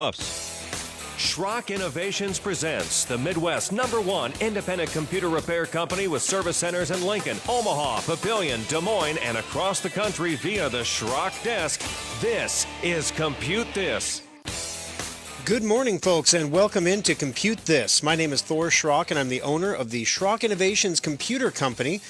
Ups. Schrock Innovations presents the Midwest #1 independent computer repair company with service centers in Lincoln, Omaha, Papillion, Des Moines, and across the country via the Schrock desk. This is Compute This. Good morning, folks, and welcome into Compute This. My name is Thor Schrock, and I'm the owner of the Schrock Innovations Computer Company.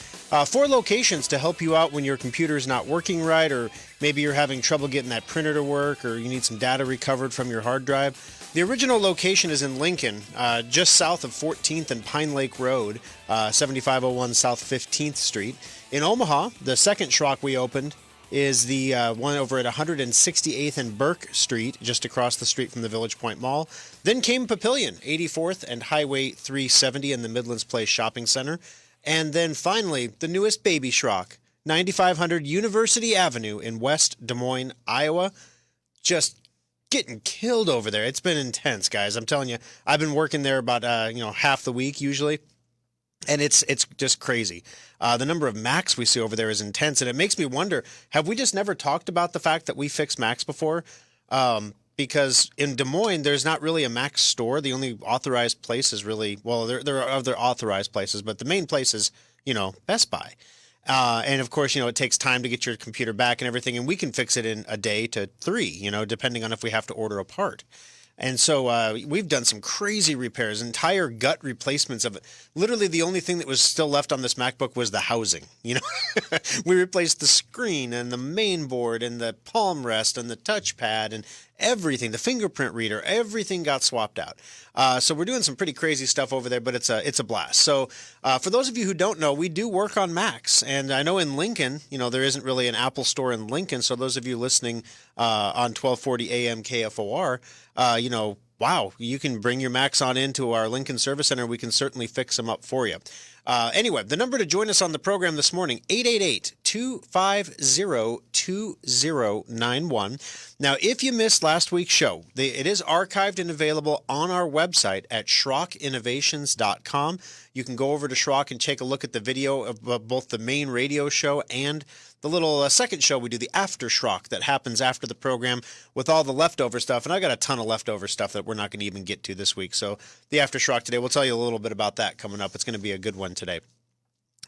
4 locations to help you out when your computer is not working right, or maybe you're having trouble getting that printer to work, or you need some data recovered from your hard drive. The original location is in Lincoln, just south of 14th and Pine Lake Road, 7501 South 15th Street. In Omaha, the second Schrock we opened is the one over at 168th and Burke Street, just across the street from the Village Point Mall. Then came Papillion, 84th and Highway 370 in the Midlands Place Shopping Center. And then finally, the newest baby Schrock, 9500 University Avenue in West Des Moines, Iowa. Just getting killed over there. It's been intense, guys. I'm telling you, I've been working there about half the week usually. And it's just crazy. The number of Macs we see over there is intense, and it makes me wonder, have we just never talked about the fact that we fix Macs before? Because in Des Moines, there's not really a Mac store. The only authorized place is really, well, there are other authorized places, but the main place is, Best Buy. And of course, it takes time to get your computer back and everything, and we can fix it in a day to 3, depending on if we have to order a part. And so we've done some crazy repairs, entire gut replacements of it. Literally, the only thing that was still left on this MacBook was the housing. We replaced the screen and the main board and the palm rest and the touchpad and everything, the fingerprint reader, everything got swapped out. So we're doing some pretty crazy stuff over there, but it's a blast. So for those of you who don't know, we do work on Macs. And I know in Lincoln, there isn't really an Apple store in Lincoln. So those of you listening on 1240 AM KFOR, wow, you can bring your Macs on into our Lincoln Service Center. We can certainly fix them up for you. Anyway, the number to join us on the program this morning, 888-250-2091. Now, if you missed last week's show, it is archived and available on our website at SchrockInnovations.com. You can go over to Schrock and take a look at the video of both the main radio show and the little second show we do, the After Schrock, that happens after the program with all the leftover stuff. And I got a ton of leftover stuff that we're not going to even get to this week. So the After Schrock today, we'll tell you a little bit about that coming up. It's going to be a good one today.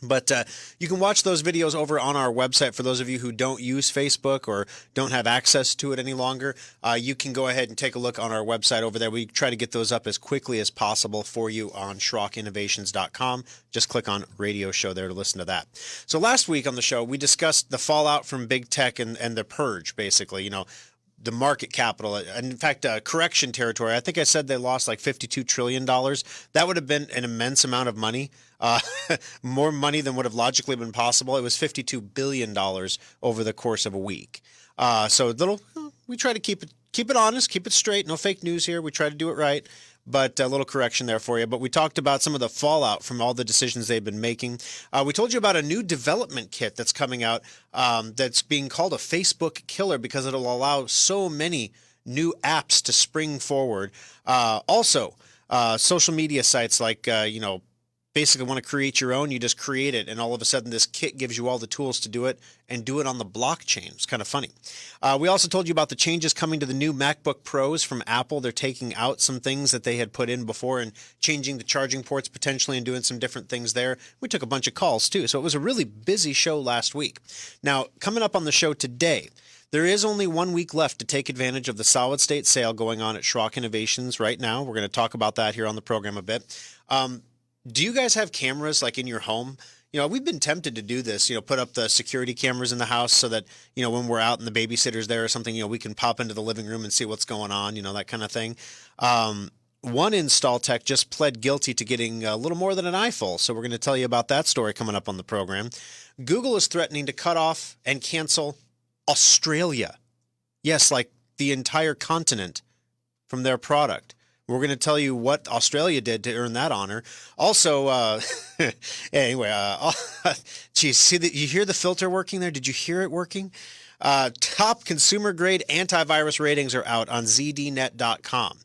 But you can watch those videos over on our website. For those of you who don't use Facebook or don't have access to it any longer, you can go ahead and take a look on our website over there. We try to get those up as quickly as possible for you on SchrockInnovations.com. Just click on radio show there to listen to that. So last week on the show, we discussed the fallout from big tech and the purge, basically, the market capital. And in fact, correction territory, I think I said they lost like $52 trillion. That would have been an immense amount of money, more money than would have logically been possible. It was $52 billion over the course of a week. So we try to keep it honest, keep it straight. No fake news here. We try to do it right. But a little correction there for you. But we talked about some of the fallout from all the decisions they've been making. We told you about a new development kit that's coming out that's being called a Facebook killer because it'll allow so many new apps to spring forward. Also, social media sites like, basically want to create your own, you just create it, and all of a sudden this kit gives you all the tools to do it and do it on the blockchain. It's kind of funny. We also told you about the changes coming to the new MacBook Pros from Apple. They're taking out some things that they had put in before and changing the charging ports potentially and doing some different things there. We took a bunch of calls too, so it was a really busy show last week. Now, coming up on the show today, there is only 1 week left to take advantage of the solid-state sale going on at Schrock Innovations right now. We're going to talk about that here on the program a bit. Do you guys have cameras like in your home? We've been tempted to do this, put up the security cameras in the house so that, when we're out and the babysitter's there or something, we can pop into the living room and see what's going on, that kind of thing. One install tech just pled guilty to getting a little more than an eyeful. So we're going to tell you about that story coming up on the program. Google is threatening to cut off and cancel Australia. Yes, like the entire continent from their product. We're going to tell you what Australia did to earn that honor. Also, anyway, geez, see that you hear the filter working there? Did you hear it working? Top consumer grade antivirus ratings are out on zdnet.com.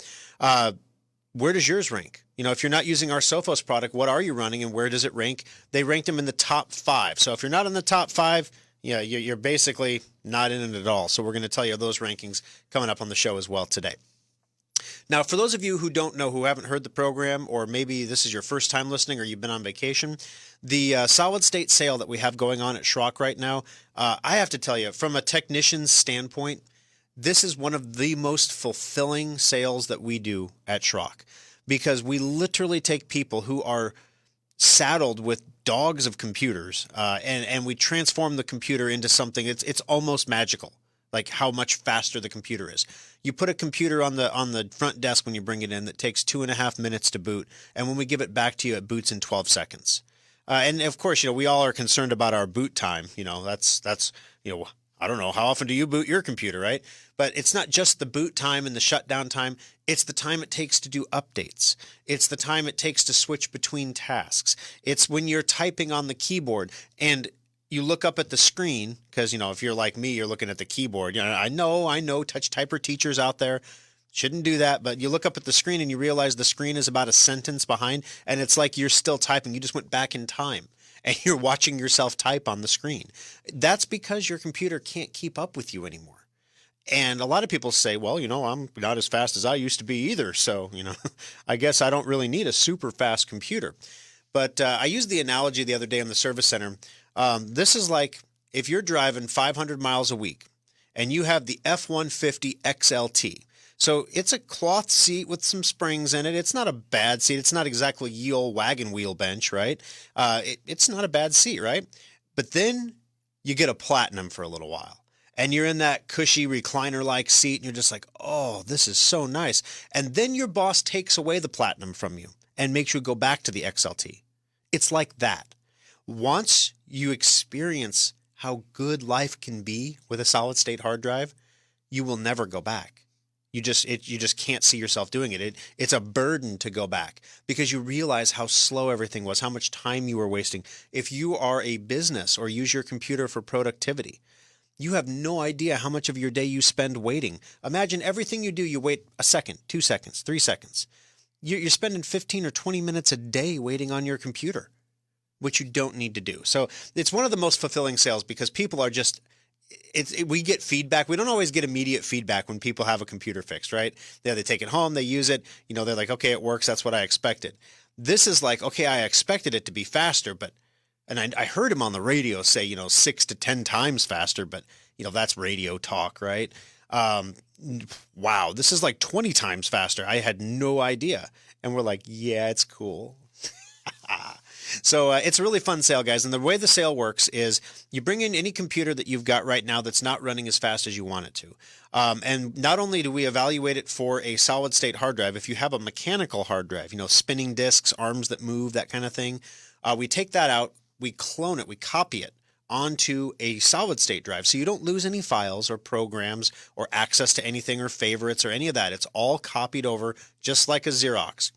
Where does yours rank? If you're not using our Sophos product, what are you running and where does it rank? They ranked them in the top 5. So if you're not in the top 5, you're basically not in it at all. So we're going to tell you those rankings coming up on the show as well today. Now, for those of you who don't know, who haven't heard the program, or maybe this is your first time listening or you've been on vacation, the solid state sale that we have going on at Schrock right now, I have to tell you, from a technician's standpoint, this is one of the most fulfilling sales that we do at Schrock, because we literally take people who are saddled with dogs of computers, and we transform the computer into something. It's almost magical, like how much faster the computer is. You put a computer on the front desk when you bring it in that takes 2.5 minutes to boot, and when we give it back to you, it boots in 12 seconds. And of course, we all are concerned about our boot time. That's I don't know, how often do you boot your computer, right? But it's not just the boot time and the shutdown time. It's the time it takes to do updates. It's the time it takes to switch between tasks. It's when you're typing on the keyboard and you look up at the screen, because, if you're like me, you're looking at the keyboard. I know touch typer teachers out there shouldn't do that, but you look up at the screen and you realize the screen is about a sentence behind, and it's like you're still typing. You just went back in time. And you're watching yourself type on the screen. That's because your computer can't keep up with you anymore. And a lot of people say, well, I'm not as fast as I used to be either. So, I guess I don't really need a super fast computer. But I used the analogy the other day in the service center. This is like if you're driving 500 miles a week and you have the F-150 XLT. So it's a cloth seat with some springs in it. It's not a bad seat. It's not exactly ye old wagon wheel bench, right? It's not a bad seat, right? But then you get a platinum for a little while. And you're in that cushy recliner-like seat, and you're just like, oh, this is so nice. And then your boss takes away the platinum from you and makes you go back to the XLT. It's like that. Once you experience how good life can be with a solid-state hard drive, you will never go back. You just can't see yourself doing it. It's a burden to go back because you realize how slow everything was, how much time you were wasting. If you are a business or use your computer for productivity, you have no idea how much of your day you spend waiting. Imagine everything you do, you wait a second, 2 seconds, 3 seconds. You're spending 15 or 20 minutes a day waiting on your computer, which you don't need to do. So it's one of the most fulfilling sales because people are just... we get feedback. We don't always get immediate feedback when people have a computer fixed, right? They take it home, they use it, they're like, okay, it works. That's what I expected. This is like, okay, I expected it to be faster, and I heard him on the radio say, 6 to 10 times faster, but that's radio talk, right? Wow, this is like 20 times faster. I had no idea. And we're like, yeah, it's cool. So it's a really fun sale, guys. And the way the sale works is you bring in any computer that you've got right now that's not running as fast as you want it to. And not only do we evaluate it for a solid state hard drive, if you have a mechanical hard drive, spinning disks, arms that move, that kind of thing, we take that out, we clone it, we copy it onto a solid state drive. So you don't lose any files or programs or access to anything or favorites or any of that. It's all copied over just like a Xerox.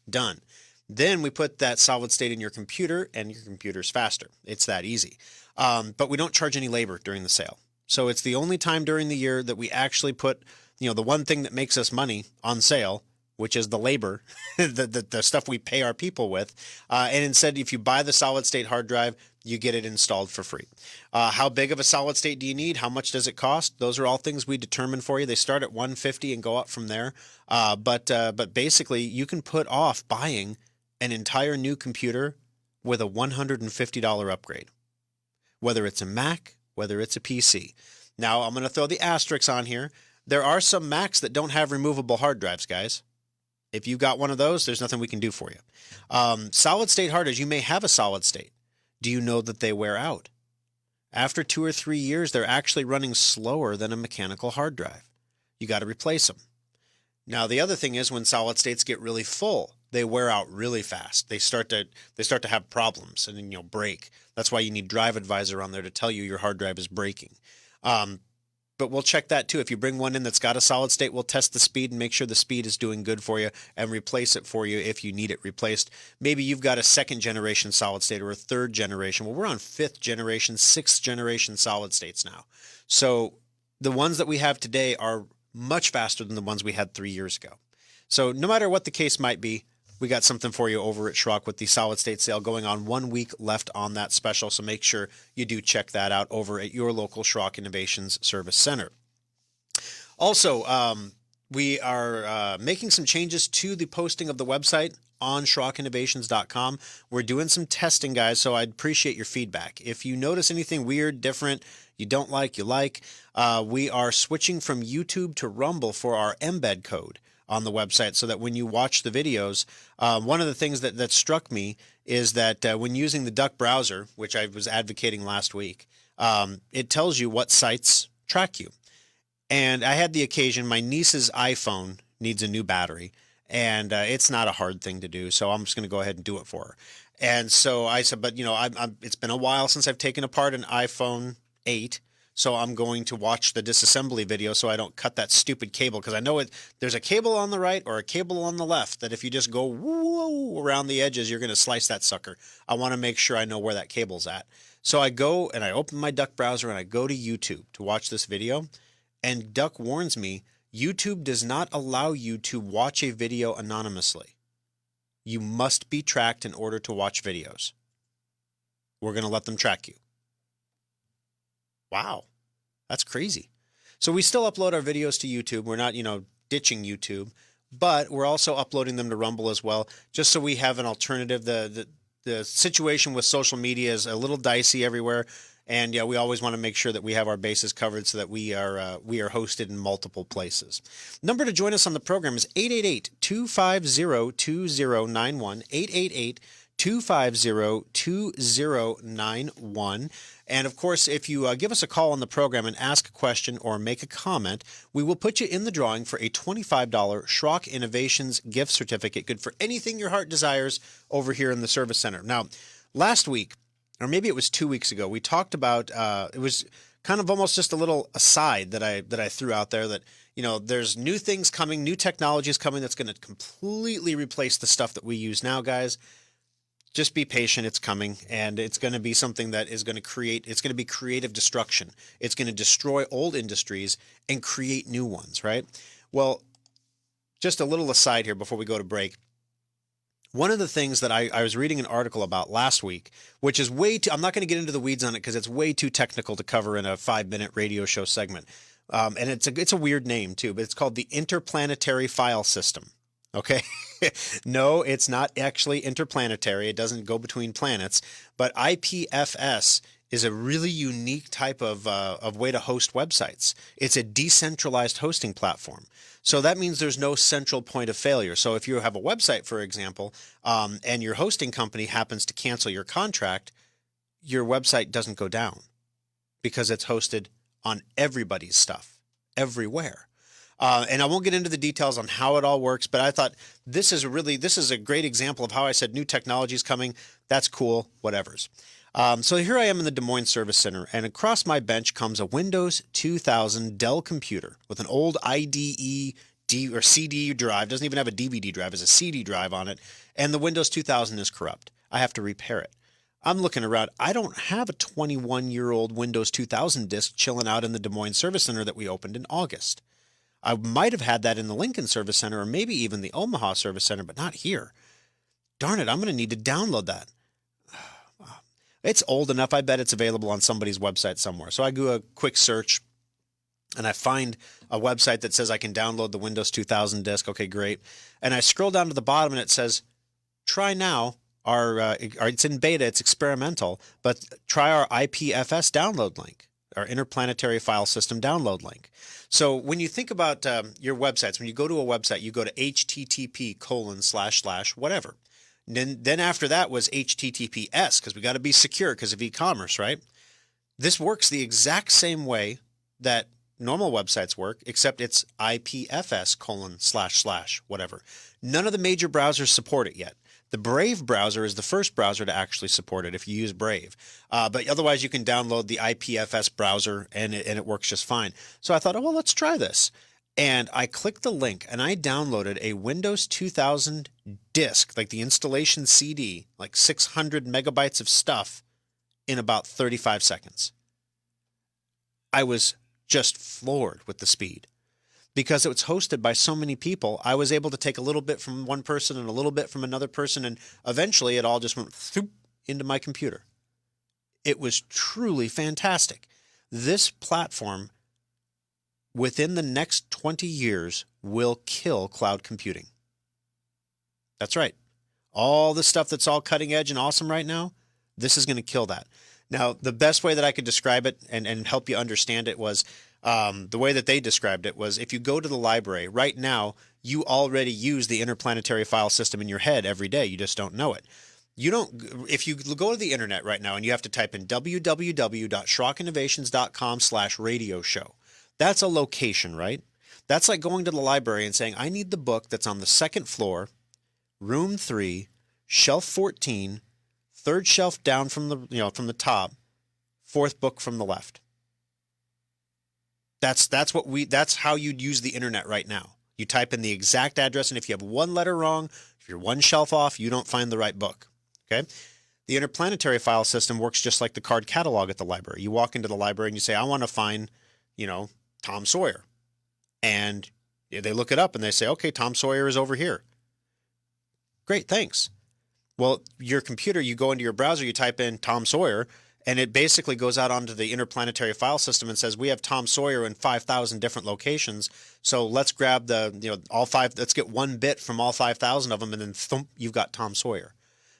Done. Then we put that solid state in your computer and your computer's faster. It's that easy. But we don't charge any labor during the sale. So it's the only time during the year that we actually put, the one thing that makes us money on sale, which is the labor, the stuff we pay our people with. And instead, if you buy the solid state hard drive, you get it installed for free. How big of a solid state do you need? How much does it cost? Those are all things we determine for you. They start at $150 and go up from there. But basically, you can put off buying an entire new computer with a $150 upgrade, whether it's a Mac, whether it's a PC. Now, I'm going to throw the asterisks on here. There are some Macs that don't have removable hard drives, guys. If you got one of those, there's nothing we can do for you. Solid state hard drives, you may have a solid state. Do you know that they wear out? After 2 or 3 years, they're actually running slower than a mechanical hard drive. You got to replace them. Now, the other thing is when solid states get really full, they wear out really fast. They start to have problems and then break. That's why you need Drive Advisor on there to tell you your hard drive is breaking. But we'll check that too. If you bring one in that's got a solid state, we'll test the speed and make sure the speed is doing good for you and replace it for you if you need it replaced. Maybe you've got a 2nd generation solid state or a 3rd generation. Well, we're on 5th generation, 6th generation solid states now. So the ones that we have today are much faster than the ones we had 3 years ago. So no matter what the case might be, we got something for you over at Schrock with the solid state sale going on. 1 week left on that special, so make sure you do check that out over at your local Schrock Innovations Service Center. Also, We are making some changes to the posting of the website on SchrockInnovations.com. We're doing some testing, guys, so I'd appreciate your feedback. If you notice anything weird, different, you don't like, you like, we are switching from YouTube to Rumble for our embed code on the website so that when you watch the videos, one of the things that struck me is that when using the Duck browser, which I was advocating last week, it tells you what sites track you. And I had the occasion, my niece's iPhone needs a new battery, and it's not a hard thing to do, so I'm just going to go ahead and do it for her. And so I said, but it's been a while since I've taken apart an iPhone 8, so I'm going to watch the disassembly video so I don't cut that stupid cable, because I know there's a cable on the right or a cable on the left that if you just go whoa around the edges, you're going to slice that sucker. I want to make sure I know where that cable's at. So I go and I open my Duck browser and I go to YouTube to watch this video. And Duck warns me, YouTube does not allow you to watch a video anonymously. You must be tracked in order to watch videos. We're going to let them track you. Wow, that's crazy. So we still upload our videos to YouTube. We're not, ditching YouTube, but we're also uploading them to Rumble as well, just so we have an alternative. The situation with social media is a little dicey everywhere. And yeah, we always want to make sure that we have our bases covered so that we are hosted in multiple places. Number to join us on the program is 888-250-2091, 888-250-2091. And of course, if you give us a call on the program and ask a question or make a comment, we will put you in the drawing for a $25 Schrock Innovations gift certificate, good for anything your heart desires over here in the Service Center. Now, last week, or maybe it was 2 weeks ago, we talked about, it was kind of almost just a little aside that I threw out there that, there's new things coming, new technologies coming that's going to completely replace the stuff that we use now, guys. Just be patient. It's coming, and it's going to be something that is going to it's going to be creative destruction. It's going to destroy old industries and create new ones, right? Well, just a little aside here before we go to break. One of the things that I was reading an article about last week, which is way too, I'm not going to get into the weeds on it because it's way too technical to cover in a 5-minute radio show segment. And it's a weird name too, but it's called the Interplanetary File System. Okay. No, it's not actually interplanetary. It doesn't go between planets, but IPFS is a really unique type of way to host websites. It's a decentralized hosting platform. So that means there's no central point of failure. So if you have a website, for example, and your hosting company happens to cancel your contract, your website doesn't go down because it's hosted on everybody's stuff, everywhere. And I won't get into the details on how it all works, but I thought this is a great example of how I said new technology is coming. That's cool, whatevers. So here I am in the Des Moines Service Center, and across my bench comes a Windows 2000 Dell computer with an old IDE or CD drive. Doesn't even have a DVD drive, it's a CD drive on it, and the Windows 2000 is corrupt. I have to repair it. I'm looking around. I don't have a 21-year-old Windows 2000 disk chilling out in the Des Moines Service Center that we opened in August. I might have had that in the Lincoln Service Center or maybe even the Omaha Service Center, but not here. Darn it, I'm going to need to download that. It's old enough. I bet it's available on somebody's website somewhere. So I do a quick search and I find a website that says I can download the Windows 2000 disk. Okay, great. And I scroll down to the bottom and it says, try now. It's in beta. It's experimental, but try our IPFS download link, our Interplanetary File System download link. So when you think about your websites, when you go to a website, you go to http:// whatever. Then after that was HTTPS, because we got to be secure because of e-commerce, right? This works the exact same way that normal websites work, except it's IPFS:// whatever. None of the major browsers support it yet. The Brave browser is the first browser to actually support it if you use Brave. But otherwise, you can download the IPFS browser and it works just fine. So I thought, oh, well, let's try this. And I clicked the link and I downloaded a Windows 2000 disk, like the installation CD, like 600 megabytes of stuff in about 35 seconds. I was just floored with the speed. Because it was hosted by so many people, I was able to take a little bit from one person and a little bit from another person, and eventually it all just went into my computer. It was truly fantastic. This platform within the next 20 years will kill cloud computing. That's right. All the stuff that's all cutting edge and awesome right now, this is going to kill that. Now, the best way that I could describe it and help you understand it was the way that they described it was if you go to the library right now, you already use the Interplanetary file system in your head every day. You just don't know it. You don't. If you go to the internet right now and you have to type in www.schrockinnovations.com/radio show, that's a location, right? That's like going to the library and saying, I need the book that's on the second floor, room 3, shelf 14, third shelf down from the top, fourth book from the left. That's how you'd use the internet right now. You type in the exact address, and if you have one letter wrong, if you're one shelf off, you don't find the right book. Okay? The Interplanetary file system works just like the card catalog at the library. You walk into the library and you say, I want to find, Tom Sawyer. And they look it up and they say, okay, Tom Sawyer is over here. Great, thanks. Well, your computer, you go into your browser, you type in Tom Sawyer, and it basically goes out onto the Interplanetary file system and says, we have Tom Sawyer in 5,000 different locations. So let's grab let's get one bit from all 5,000 of them, and then thump, you've got Tom Sawyer.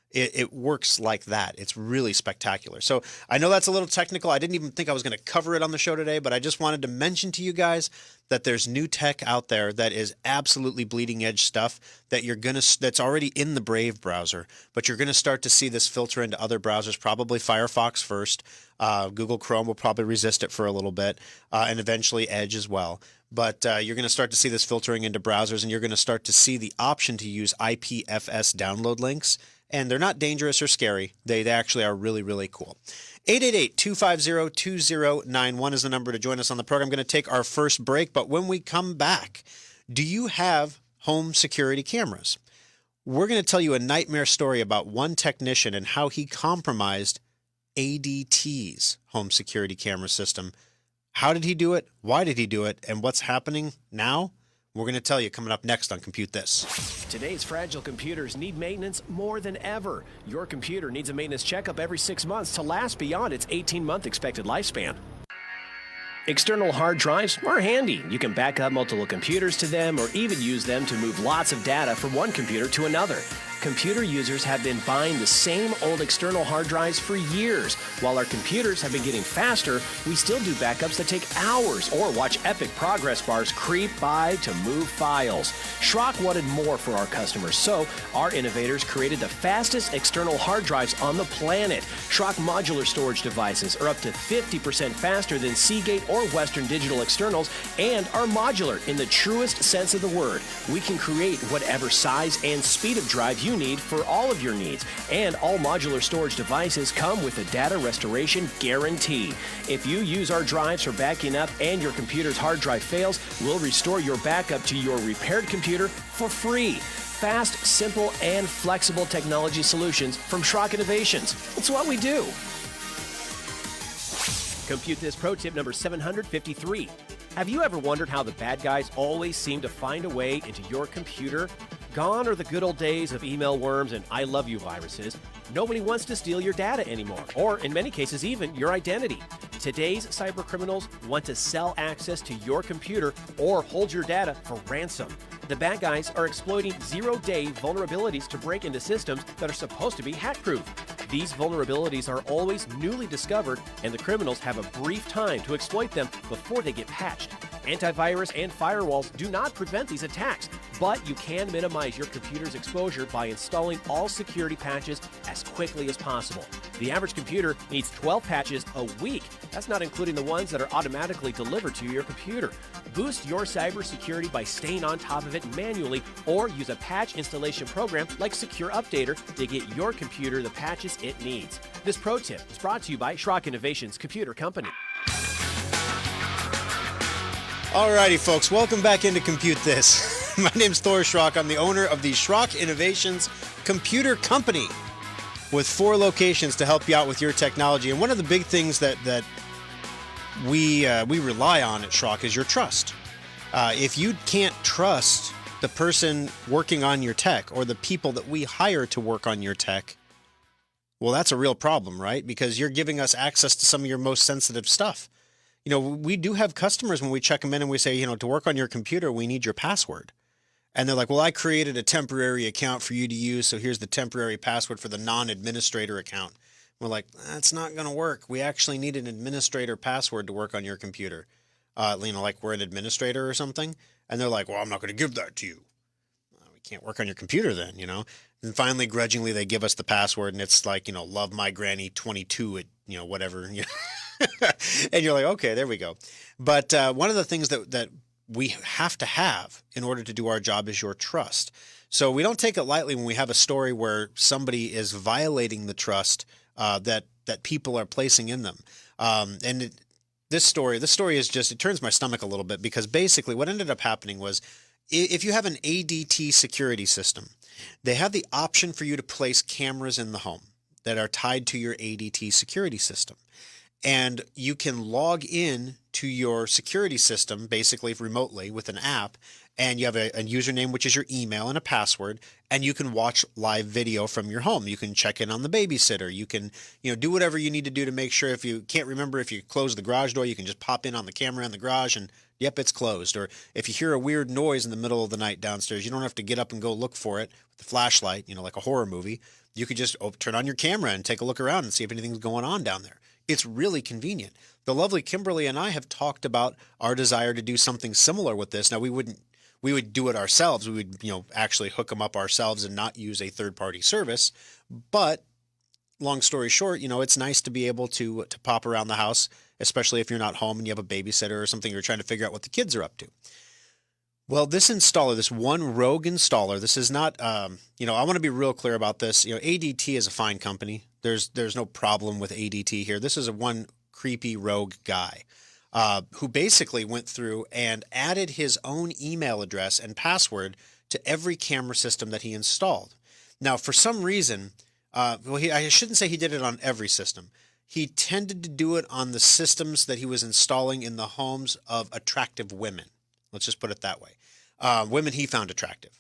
It works like that. It's really spectacular. So I know that's a little technical. I didn't even think I was going to cover it on the show today, but I just wanted to mention to you guys that there's new tech out there that is absolutely bleeding edge stuff that that's already in the Brave browser, but you're going to start to see this filter into other browsers, probably Firefox first. Google Chrome will probably resist it for a little bit, and eventually Edge as well. But you're going to start to see this filtering into browsers, and you're going to start to see the option to use IPFS download links. And they're not dangerous or scary. They actually are really, really cool. 888-250-2091 is the number to join us on the program. I'm going to take our first break, but when we come back, do you have home security cameras? We're going to tell you a nightmare story about one technician and how he compromised ADT's home security camera system. How did he do it? Why did he do it? And what's happening now? We're going to tell you coming up next on Compute This. Today's fragile computers need maintenance more than ever. Your computer needs a maintenance checkup every 6 months to last beyond its 18-month expected lifespan. External hard drives are handy. You can back up multiple computers to them or even use them to move lots of data from one computer to another. Computer users have been buying the same old external hard drives for years. While our computers have been getting faster, we still do backups that take hours or watch epic progress bars creep by to move files. Schrock wanted more for our customers, so our innovators created the fastest external hard drives on the planet. Schrock modular storage devices are up to 50% faster than Seagate or Western Digital externals and are modular in the truest sense of the word. We can create whatever size and speed of drive you need for all of your needs, and all modular storage devices come with a data restoration guarantee. If you use our drives for backing up and your computer's hard drive fails, we'll restore your backup to your repaired computer for free. Fast, simple, and flexible technology solutions from Schrock Innovations. It's what we do. Compute This pro tip number 753. Have you ever wondered how the bad guys always seem to find a way into your computer? Gone are the good old days of email worms and I love you viruses. Nobody wants to steal your data anymore, or in many cases even your identity. Today's cyber criminals want to sell access to your computer or hold your data for ransom. The bad guys are exploiting zero-day vulnerabilities to break into systems that are supposed to be hack-proof. These vulnerabilities are always newly discovered, and the criminals have a brief time to exploit them before they get patched. Antivirus and firewalls do not prevent these attacks, but you can minimize your computer's exposure by installing all security patches as quickly as possible. The average computer needs 12 patches a week. That's not including the ones that are automatically delivered to your computer. Boost your cybersecurity by staying on top of it manually, or use a patch installation program like Secure Updater to get your computer the patches it needs. This pro tip is brought to you by Schrock Innovations Computer Company. Alrighty, folks, welcome back into Compute This. My name's Thor Schrock. I'm the owner of the Schrock Innovations Computer Company with 4 locations to help you out with your technology. And one of the big things that we rely on at Schrock is your trust. If you can't trust the person working on your tech or the people that we hire to work on your tech, well, that's a real problem, right? Because you're giving us access to some of your most sensitive stuff. We do have customers when we check them in and we say, to work on your computer, we need your password. And they're like, well, I created a temporary account for you to use, so here's the temporary password for the non-administrator account. We're like, that's not going to work. We actually need an administrator password to work on your computer. Like we're an administrator or something. And they're like, well, I'm not going to give that to you. We can't work on your computer then, And finally, grudgingly, they give us the password, and it's like, love my granny 22 at, whatever. And you're like, okay, there we go. But one of the things that we have to have in order to do our job is your trust. So we don't take it lightly when we have a story where somebody is violating the trust that people are placing in them. This story is just, it turns my stomach a little bit, because basically what ended up happening was, if you have an ADT security system, they have the option for you to place cameras in the home that are tied to your ADT security system. And you can log in to your security system basically remotely with an app, and you have a username, which is your email, and a password, and you can watch live video from your home. You can check in on the babysitter. You can, do whatever you need to do to make sure, if you can't remember, if you close the garage door, you can just pop in on the camera in the garage and, yep, it's closed. Or if you hear a weird noise in the middle of the night downstairs, you don't have to get up and go look for it with the flashlight, like a horror movie. You could just turn on your camera and take a look around and see if anything's going on down there. It's really convenient. The lovely Kimberly and I have talked about our desire to do something similar with this. Now, we would do it ourselves. We would, actually hook them up ourselves and not use a third-party service. But long story short, it's nice to be able to pop around the house, especially if you're not home and you have a babysitter or something, you're trying to figure out what the kids are up to. Well, this installer, this one rogue installer, this is not, I want to be real clear about this. ADT is a fine company. There's no problem with ADT here. This is one creepy rogue guy who basically went through and added his own email address and password to every camera system that he installed. Now, for some reason, I shouldn't say he did it on every system. He tended to do it on the systems that he was installing in the homes of attractive women. Let's just put it that way. Women he found attractive.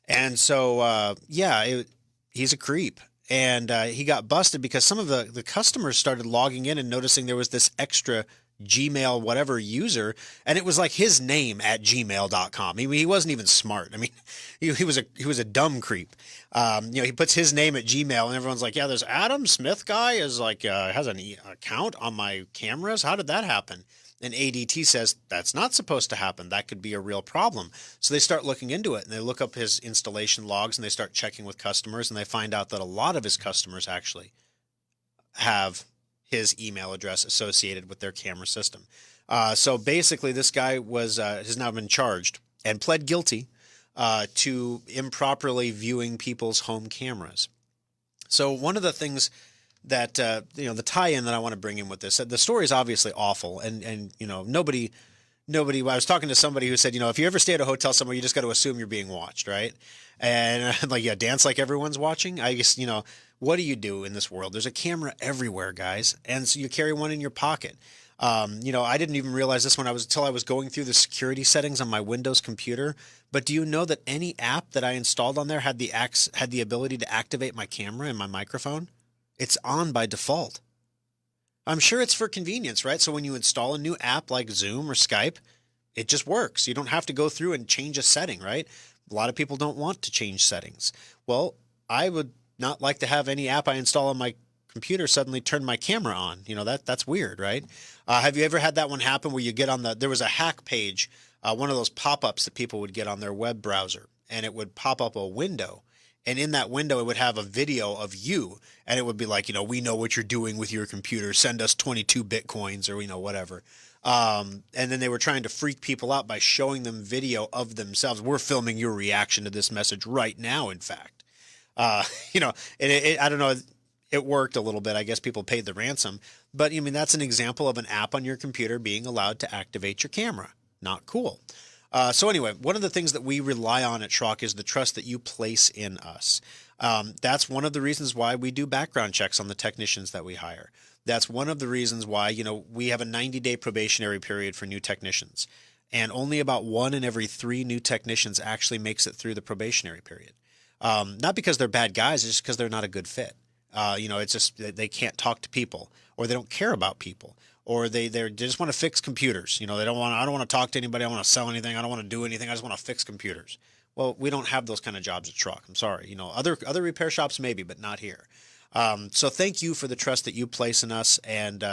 And so, he's a creep. And he got busted because some of the customers started logging in and noticing there was this extra Gmail whatever user, and it was like his name at gmail.com. He wasn't even smart. He was a dumb creep. He puts his name at Gmail, and everyone's like, yeah, there's Adam Smith guy is like has an account on my cameras. How did that happen? And ADT says that's not supposed to happen. That could be a real problem. So they start looking into it, and they look up his installation logs, and they start checking with customers, and they find out that a lot of his customers actually have his email address associated with their camera system. So basically, this guy has now been charged and pled guilty to improperly viewing people's home cameras. So one of the things that the tie-in that I want to bring in with this, the story is obviously awful, and nobody. I was talking to somebody who said, if you ever stay at a hotel somewhere, you just got to assume you're being watched, right? And I'm like, yeah, dance like everyone's watching. I guess what do you do in this world? There's a camera everywhere, guys, and so you carry one in your pocket. I didn't even realize this until I was going through the security settings on my Windows computer. But do you know that any app that I installed on there had the ability to activate my camera and my microphone? It's on by default. I'm sure it's for convenience, right? So when you install a new app like Zoom or Skype, it just works. You don't have to go through and change a setting, right? A lot of people don't want to change settings. Well, I would not like to have any app I install on my computer suddenly turn my camera on. That's weird, right? Have you ever had that one happen where you get on there was a hack page, one of those pop-ups that people would get on their web browser, and it would pop up a window. And in that window, it would have a video of you, and it would be like, we know what you're doing with your computer. Send us 22 Bitcoins or, whatever. And then they were trying to freak people out by showing them video of themselves. We're filming your reaction to this message right now, in fact. I don't know. It worked a little bit. I guess people paid the ransom. But, that's an example of an app on your computer being allowed to activate your camera. Not cool. So anyway, one of the things that we rely on at Schrock is the trust that you place in us. That's one of the reasons why we do background checks on the technicians that we hire. That's one of the reasons why, we have a 90-day probationary period for new technicians. And only about 1 in every 3 new technicians actually makes it through the probationary period. Not because they're bad guys, it's just because they're not a good fit. It's just they can't talk to people, or they don't care about people, or they just want to fix computers. I don't want to talk to anybody. I don't want to sell anything. I don't want to do anything. I just want to fix computers. Well, we don't have those kind of jobs at Schrock. I'm sorry. Other repair shops maybe, but not here. So thank you for the trust that you place in us. And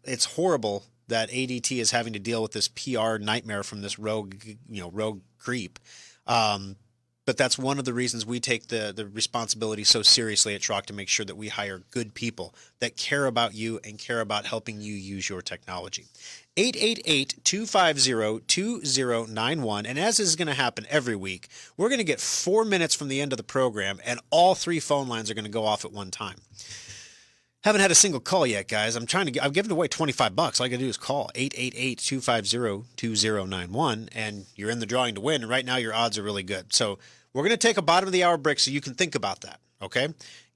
it's horrible that ADT is having to deal with this PR nightmare from this rogue creep. But that's one of the reasons we take the responsibility so seriously at Schrock to make sure that we hire good people that care about you and care about helping you use your technology. 888-250-2091. And as is going to happen every week, we're going to get 4 minutes from the end of the program, and all 3 phone lines are going to go off at one time. Haven't had a single call yet, guys. I've given away $25. All I got to do is call 888-250-2091, and you're in the drawing to win. And right now, your odds are really good. So we're going to take a bottom of the hour break so you can think about that. Okay?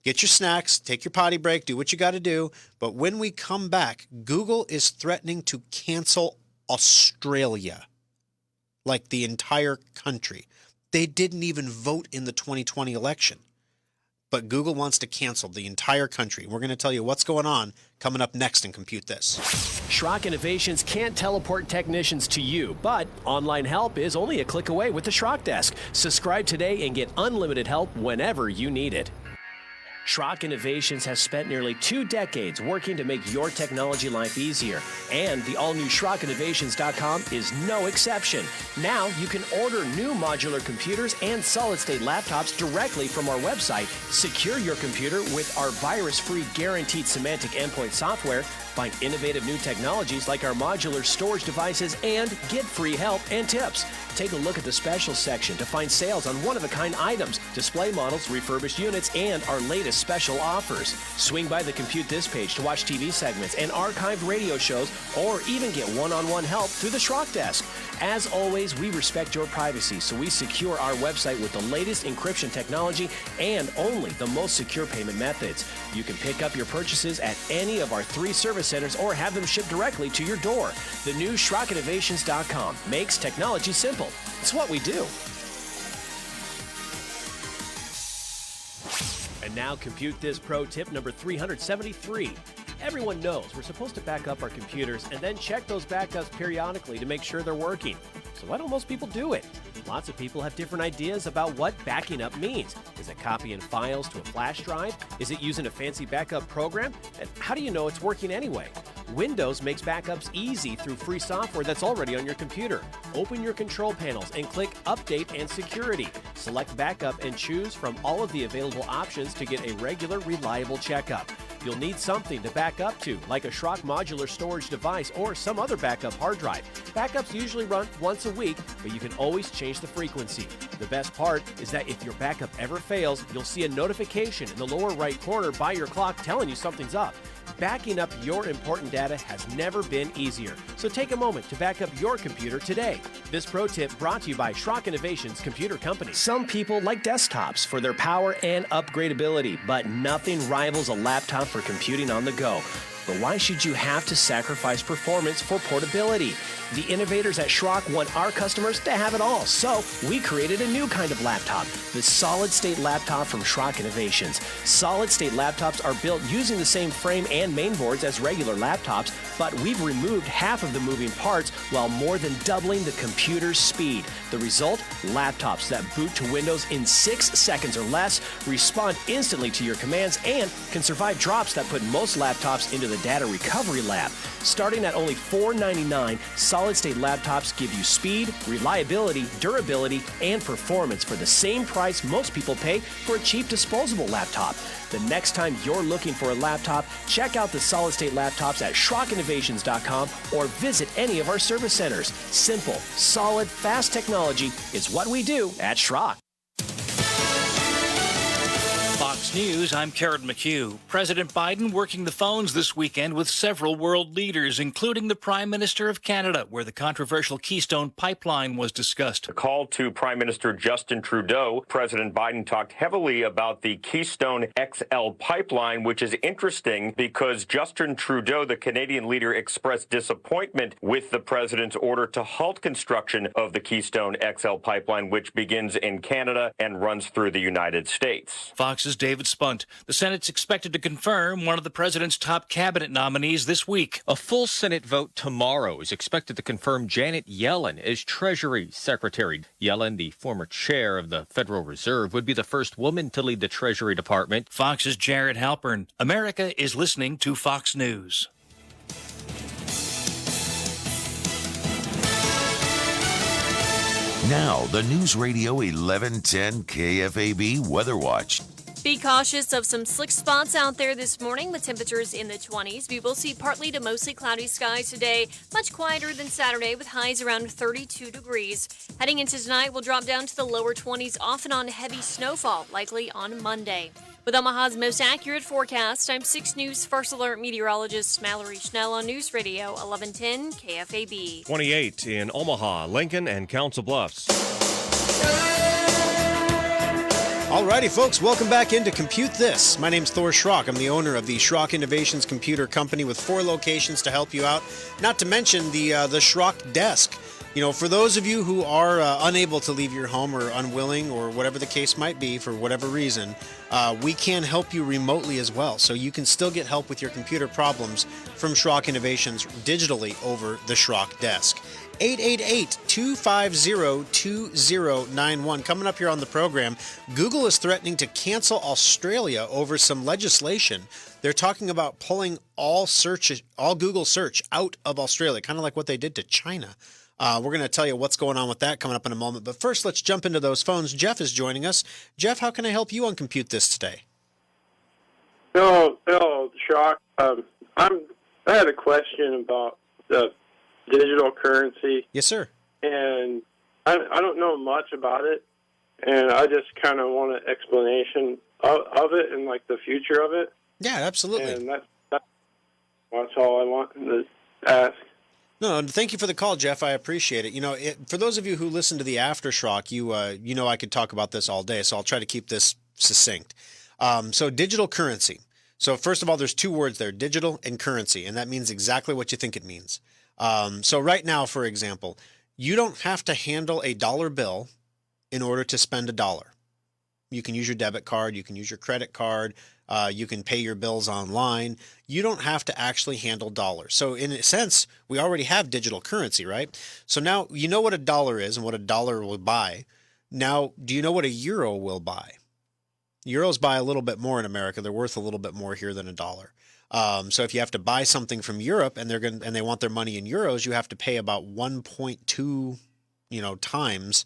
Get your snacks, take your potty break, do what you got to do. But when we come back, Google is threatening to cancel Australia, like the entire country. They didn't even vote in the 2020 election. But Google wants to cancel the entire country. We're going to tell you what's going on coming up next in Compute This. Schrock Innovations can't teleport technicians to you, but online help is only a click away with the Schrock Desk. Subscribe today and get unlimited help whenever you need it. Schrock Innovations has spent nearly 2 decades working to make your technology life easier, and the all-new SchrockInnovations.com is no exception. Now you can order new modular computers and solid-state laptops directly from our website, secure your computer with our virus-free guaranteed semantic endpoint software, find innovative new technologies like our modular storage devices, and get free help and tips. Take a look at the specials section to find sales on one-of-a-kind items, display models, refurbished units, and our latest special offers. Swing by the Compute This page to watch TV segments and archived radio shows, or even get one-on-one help through the Schrock Desk. As always, we respect your privacy, so we secure our website with the latest encryption technology and only the most secure payment methods. You can pick up your purchases at any of our 3 service centers or have them shipped directly to your door. The new SchrockInnovations.com makes technology simple. It's what we do. And now Compute This Pro tip number 373. Everyone knows we're supposed to back up our computers and then check those backups periodically to make sure they're working. So why don't most people do it? Lots of people have different ideas about what backing up means. Is it copying files to a flash drive? Is it using a fancy backup program? And how do you know it's working anyway? Windows makes backups easy through free software that's already on your computer. Open your control panels and click Update and Security. Select Backup and choose from all of the available options to get a regular, reliable checkup. You'll need something to back up to, like a Schrock modular storage device or some other backup hard drive. Backups usually run once a week, but you can always change the frequency. The best part is that if your backup ever fails, you'll see a notification in the lower right corner by your clock telling you something's up. Backing up your important data has never been easier, so take a moment to back up your computer today. This pro tip brought to you by Schrock Innovations Computer Company. Some people like desktops for their power and upgradability, but nothing rivals a laptop for computing on the go. But why should you have to sacrifice performance for portability? The innovators at Schrock want our customers to have it all, so we created a new kind of laptop, the solid-state laptop from Schrock Innovations. Solid-state laptops are built using the same frame and mainboards as regular laptops, but we've removed half of the moving parts while more than doubling the computer's speed. The result? Laptops that boot to Windows in 6 seconds or less, respond instantly to your commands, and can survive drops that put most laptops into the data recovery lab. Starting at only $499, solid-state laptops give you speed, reliability, durability, and performance for the same price most people pay for a cheap disposable laptop. The next time you're looking for a laptop, check out the solid-state laptops at SchrockInnovations.com or visit any of our service centers. Simple, solid, fast technology is what we do at Schrock. Fox News, I'm Karen McHugh. President Biden working the phones this weekend with several world leaders, including the Prime Minister of Canada, where the controversial Keystone Pipeline was discussed. A call to Prime Minister Justin Trudeau. President Biden talked heavily about the Keystone XL pipeline, which is interesting because Justin Trudeau, the Canadian leader, expressed disappointment with the president's order to halt construction of the Keystone XL pipeline, which begins in Canada and runs through the United States. Fox's David David Spunt. The Senate's expected to confirm one of the president's top cabinet nominees this week. A full Senate vote tomorrow is expected to confirm Janet Yellen as Treasury Secretary. Yellen, the former chair of the Federal Reserve, would be the first woman to lead the Treasury Department. Fox's Jared Halpern. America is listening to Fox News. Now, the News Radio 1110 KFAB Weather Watch. Be cautious of some slick spots out there this morning with temperatures in the 20s. We will see partly to mostly cloudy skies today, much quieter than Saturday with highs around 32 degrees. Heading into tonight, we'll drop down to the lower 20s, off and on heavy snowfall, likely on Monday. With Omaha's most accurate forecast, I'm 6 News First Alert meteorologist Mallory Schnell on News Radio 1110 KFAB. 28 in Omaha, Lincoln, and Council Bluffs. Alrighty, folks, welcome back into Compute This. My name's Thor Schrock. I'm the owner of the Schrock Innovations Computer Company with 4 locations to help you out. Not to mention the Schrock Desk. You know, for those of you who are unable to leave your home or unwilling or whatever the case might be for whatever reason, we can help you remotely as well. So you can still get help with your computer problems from Schrock Innovations digitally over the Schrock Desk. 888-250-2091. Coming up here on the program, Google is threatening to cancel Australia over some legislation. They're talking about pulling all Google search out of Australia, kind of like what they did to China. We're going to tell you what's going on with that coming up in a moment. But first, let's jump into those phones. Jeff is joining us. Jeff, how can I help you on Compute This today? Hello, Shock. I had a question about the digital currency. Yes, sir. And I don't know much about it, and I just kind of want an explanation of it and, like, the future of it. Yeah, absolutely. And that's all I want to ask. No, thank you for the call, Jeff. I appreciate it. You know, for those of you who listen to the Aftershock, you know I could talk about this all day, so I'll try to keep this succinct. So digital currency. So first of all, there's 2 words there, digital and currency, and that means exactly what you think it means. So right now, for example, you don't have to handle a dollar bill in order to spend $1. You can use your debit card, you can use your credit card, you can pay your bills online. You don't have to actually handle dollars. So in a sense, we already have digital currency, right? So now you know what $1 is and what $1 will buy. Now, do you know what a euro will buy? Euros buy a little bit more in America. They're worth a little bit more here than $1. So if you have to buy something from Europe and they want their money in euros, you have to pay about 1.2, times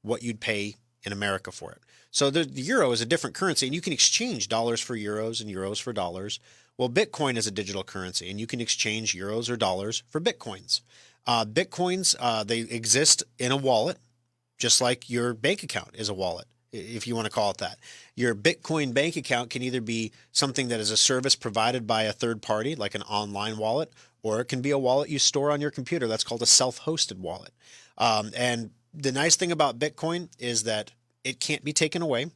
what you'd pay in America for it. So the euro is a different currency, and you can exchange dollars for euros and euros for dollars. Well, Bitcoin is a digital currency, and you can exchange euros or dollars for Bitcoins. Bitcoins, they exist in a wallet, just like your bank account is a wallet, if you want to call it that. Your Bitcoin bank account can either be something that is a service provided by a third party, like an online wallet, or it can be a wallet you store on your computer. That's called a self-hosted wallet. And the nice thing about Bitcoin is that it can't be taken away.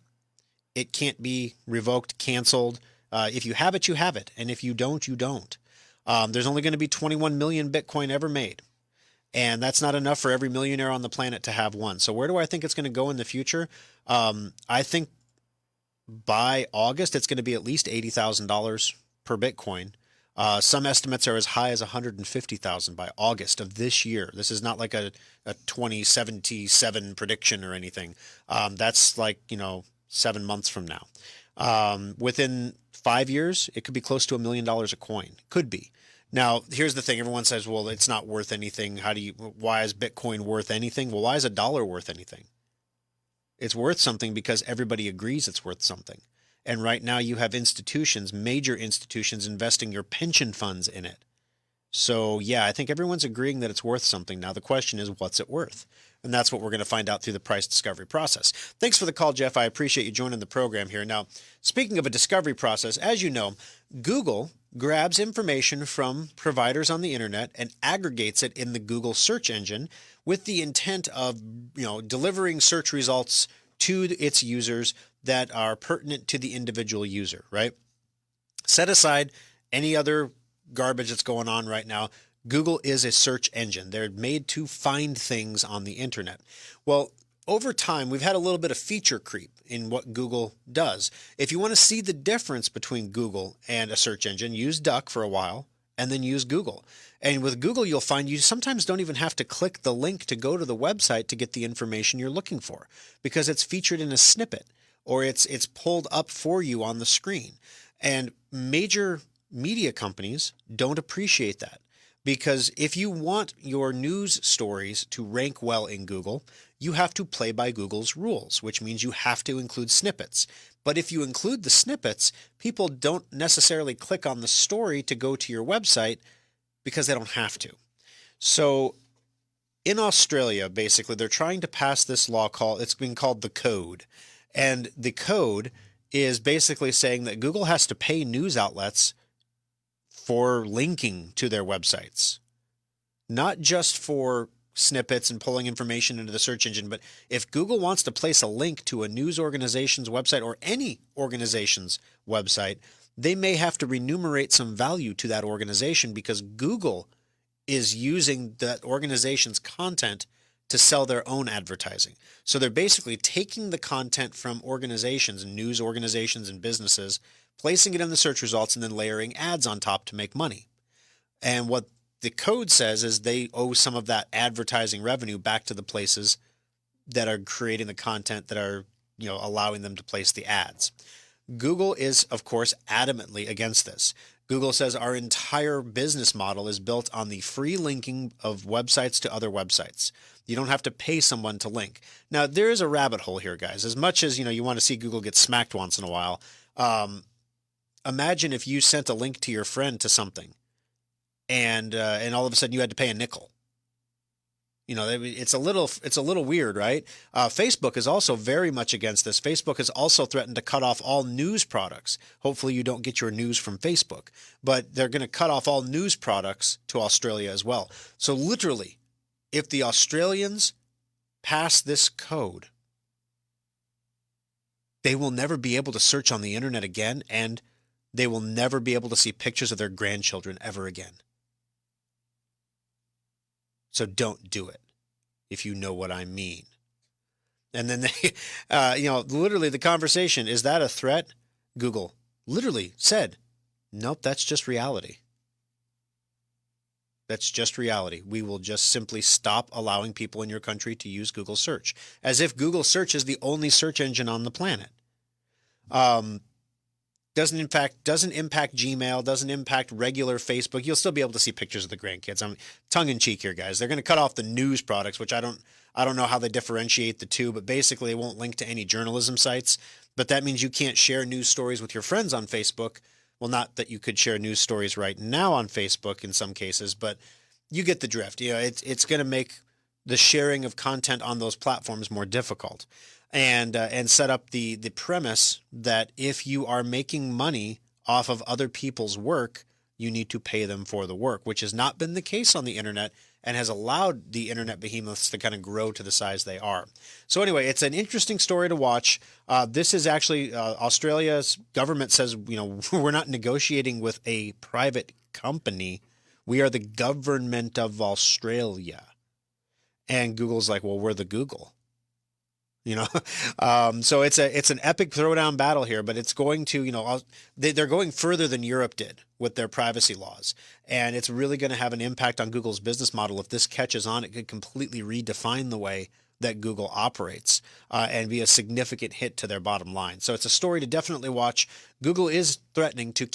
It can't be revoked, canceled. If you have it, you have it. And if you don't, you don't. There's only going to be 21 million Bitcoin ever made. And that's not enough for every millionaire on the planet to have one. So where do I think it's going to go in the future? I think by August, it's going to be at least $80,000 per Bitcoin. Some estimates are as high as $150,000 by August of this year. This is not like a 2077 prediction or anything. That's like, 7 months from now. Within 5 years, it could be close to $1 million a coin. Could be. Now, here's the thing. Everyone says, well, it's not worth anything. Why is Bitcoin worth anything? Well, why is $1 worth anything? It's worth something because everybody agrees it's worth something. And right now you have institutions, major institutions, investing your pension funds in it. So, yeah, I think everyone's agreeing that it's worth something. Now, the question is, what's it worth? And that's what we're going to find out through the price discovery process. Thanks for the call, Jeff. I appreciate you joining the program here. Now, speaking of a discovery process, as you know, Google grabs information from providers on the internet and aggregates it in the Google search engine with the intent of, delivering search results to its users that are pertinent to the individual user, right? Set aside any other garbage that's going on right now. Google is a search engine. They're made to find things on the internet. Well, over time, we've had a little bit of feature creep in what Google does. If you want to see the difference between Google and a search engine, use Duck for a while and then use Google. And with Google, you'll find you sometimes don't even have to click the link to go to the website to get the information you're looking for, because it's featured in a snippet or it's pulled up for you on the screen. And major media companies don't appreciate that, because if you want your news stories to rank well in Google, you have to play by Google's rules, which means you have to include snippets. But if you include the snippets, people don't necessarily click on the story to go to your website because they don't have to. So in Australia, basically, they're trying to pass this law it's being called the Code. And the Code is basically saying that Google has to pay news outlets for linking to their websites, not just for snippets and pulling information into the search engine, but if Google wants to place a link to a news organization's website or any organization's website, they may have to remunerate some value to that organization because Google is using that organization's content to sell their own advertising. So they're basically taking the content from organizations, news organizations and businesses, placing it in the search results, and then layering ads on top to make money. And what the Code says is they owe some of that advertising revenue back to the places that are creating the content that are, allowing them to place the ads. Google is, of course, adamantly against this. Google says our entire business model is built on the free linking of websites to other websites. You don't have to pay someone to link. Now, there is a rabbit hole here, guys. As much as, you want to see Google get smacked once in a while, imagine if you sent a link to your friend to something and all of a sudden you had to pay a nickel. It's a little weird, right? Facebook is also very much against this. Facebook has also threatened to cut off all news products. Hopefully you don't get your news from Facebook, but they're going to cut off all news products to Australia as well. So literally, if the Australians pass this code, they will never be able to search on the internet again, and they will never be able to see pictures of their grandchildren ever again. So don't do it, if you know what I mean. And then they, literally the conversation, is that a threat? Google literally said, nope, that's just reality. That's just reality. We will just simply stop allowing people in your country to use Google search, as if Google search is the only search engine on the planet. Doesn't impact Gmail, doesn't impact regular Facebook. You'll still be able to see pictures of the grandkids. I'm tongue in cheek here, guys. They're going to cut off the news products, which I don't know how they differentiate the two, but basically it won't link to any journalism sites. But that means you can't share news stories with your friends on Facebook. Well, not that you could share news stories right now on Facebook in some cases, but you get the drift. It's going to make the sharing of content on those platforms more difficult. And set up the premise that if you are making money off of other people's work, you need to pay them for the work, which has not been the case on the internet and has allowed the internet behemoths to kind of grow to the size they are. So anyway, it's an interesting story to watch. This is actually Australia's government says, we're not negotiating with a private company. We are the government of Australia. And Google's like, well, we're the Google. So it's an epic throwdown battle here, but it's going to, they're going further than Europe did with their privacy laws. And it's really going to have an impact on Google's business model. If this catches on, it could completely redefine the way that Google operates and be a significant hit to their bottom line. So it's a story to definitely watch. Google is threatening to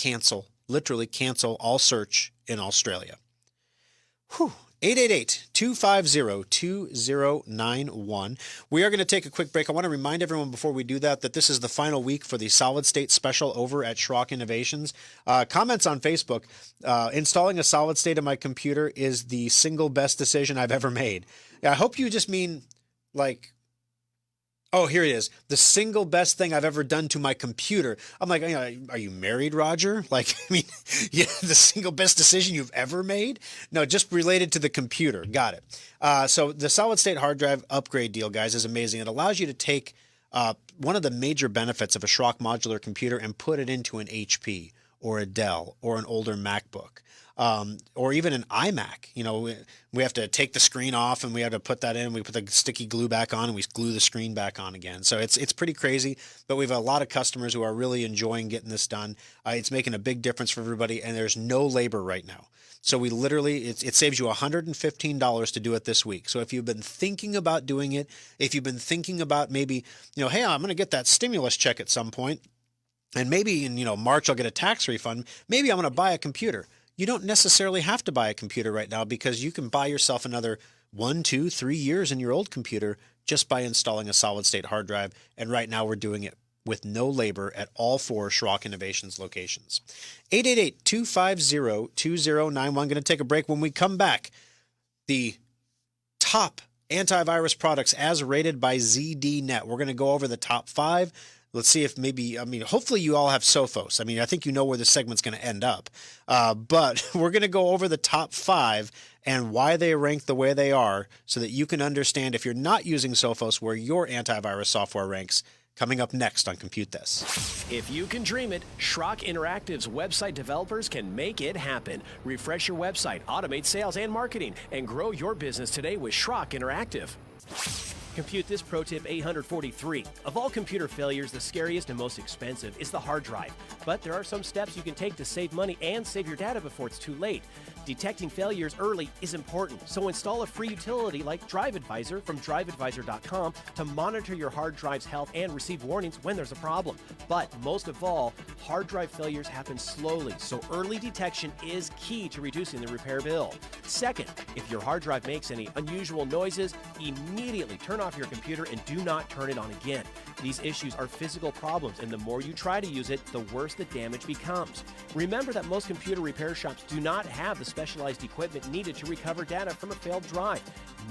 literally cancel all search in Australia. Whew. 888-250-2091. We are going to take a quick break. I want to remind everyone before we do that this is the final week for the solid state special over at Schrock Innovations. Comments on Facebook. Installing a solid state on my computer is the single best decision I've ever made. I hope you just mean like, oh, here it is. The single best thing I've ever done to my computer. I'm like, are you married, Roger? Like, the single best decision you've ever made? No, just related to the computer. Got it. So the solid state hard drive upgrade deal, guys, is amazing. It allows you to take one of the major benefits of a Schrock modular computer and put it into an HP or a Dell or an older MacBook. Or even an iMac. We have to take the screen off and we have to put that in. We put the sticky glue back on and we glue the screen back on again. So it's pretty crazy, but we have a lot of customers who are really enjoying getting this done. It's making a big difference for everybody, and there's no labor right now. So we literally, it saves you $115 to do it this week. So if you've been thinking about doing it, if you've been thinking about maybe, hey, I'm going to get that stimulus check at some point, and maybe in, March I'll get a tax refund. Maybe I'm going to buy a computer. You don't necessarily have to buy a computer right now, because you can buy yourself another 1, 2, 3 years in your old computer just by installing a solid-state hard drive. And right now we're doing it with no labor at all 4 Schrock Innovations locations. 888-250-2091. Going to take a break. When we come back, the top antivirus products as rated by ZDNet. We're going to go over the top 5. Let's see if hopefully you all have Sophos. I think you know where this segment's going to end up. But we're going to go over the top 5 and why they rank the way they are, so that you can understand, if you're not using Sophos, where your antivirus software ranks. Coming up next on Compute This. If you can dream it, Schrock Interactive's website developers can make it happen. Refresh your website, automate sales and marketing, and grow your business today with Schrock Interactive. Compute This Pro Tip 843. Of all computer failures, the scariest and most expensive is the hard drive. But there are some steps you can take to save money and save your data before it's too late. Detecting failures early is important, so install a free utility like Drive Advisor from driveadvisor.com to monitor your hard drive's health and receive warnings when there's a problem. But most of all, hard drive failures happen slowly, so early detection is key to reducing the repair bill. Second, if your hard drive makes any unusual noises, immediately turn off your computer and do not turn it on again. These issues are physical problems, and the more you try to use it, the worse the damage becomes. Remember that most computer repair shops do not have the specialized equipment needed to recover data from a failed drive.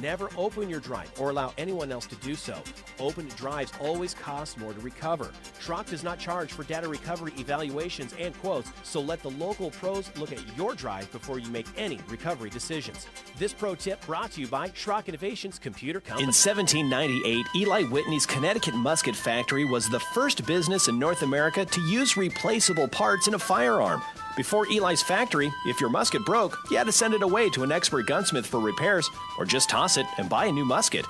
Never open your drive or allow anyone else to do so. Opened drives always cost more to recover. Schrock does not charge for data recovery evaluations and quotes, so let the local pros look at your drive before you make any recovery decisions. This pro tip brought to you by Schrock Innovations Computer Company. In 1798, Eli Whitney's Connecticut Musket Factory was the first business in North America to use replaceable parts in a firearm. Before Eli's factory, if your musket broke, you had to send it away to an expert gunsmith for repairs, or just toss it and buy a new musket.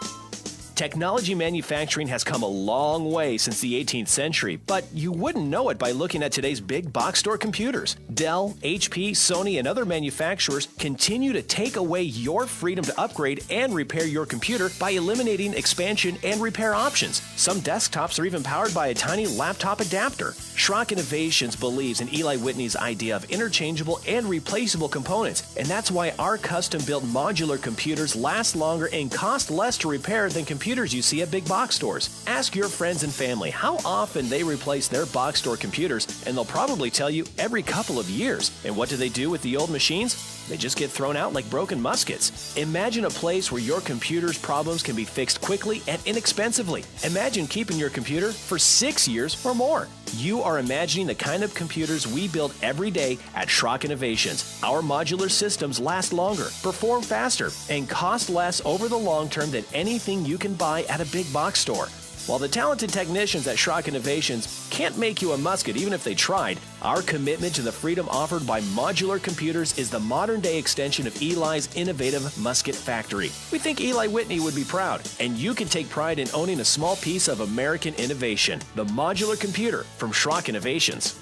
Technology manufacturing has come a long way since the 18th century, but you wouldn't know it by looking at today's big box store computers. Dell, HP, Sony, and other manufacturers continue to take away your freedom to upgrade and repair your computer by eliminating expansion and repair options. Some desktops are even powered by a tiny laptop adapter. Schrock Innovations believes in Eli Whitney's idea of interchangeable and replaceable components, and that's why our custom-built modular computers last longer and cost less to repair than computers you see at big box stores. Ask your friends and family how often they replace their box store computers, and they'll probably tell you every couple of years. And what do they do with the old machines? They just get thrown out like broken muskets. Imagine a place where your computer's problems can be fixed quickly and inexpensively. Imagine keeping your computer for 6 years or more. You are imagining the kind of computers we build every day at Schrock Innovations. Our modular systems last longer, perform faster, and cost less over the long term than anything you can buy at a big box store. While the talented technicians at Schrock Innovations can't make you a musket even if they tried, our commitment to the freedom offered by modular computers is the modern-day extension of Eli's innovative musket factory. We think Eli Whitney would be proud, and you can take pride in owning a small piece of American innovation. The modular computer from Schrock Innovations.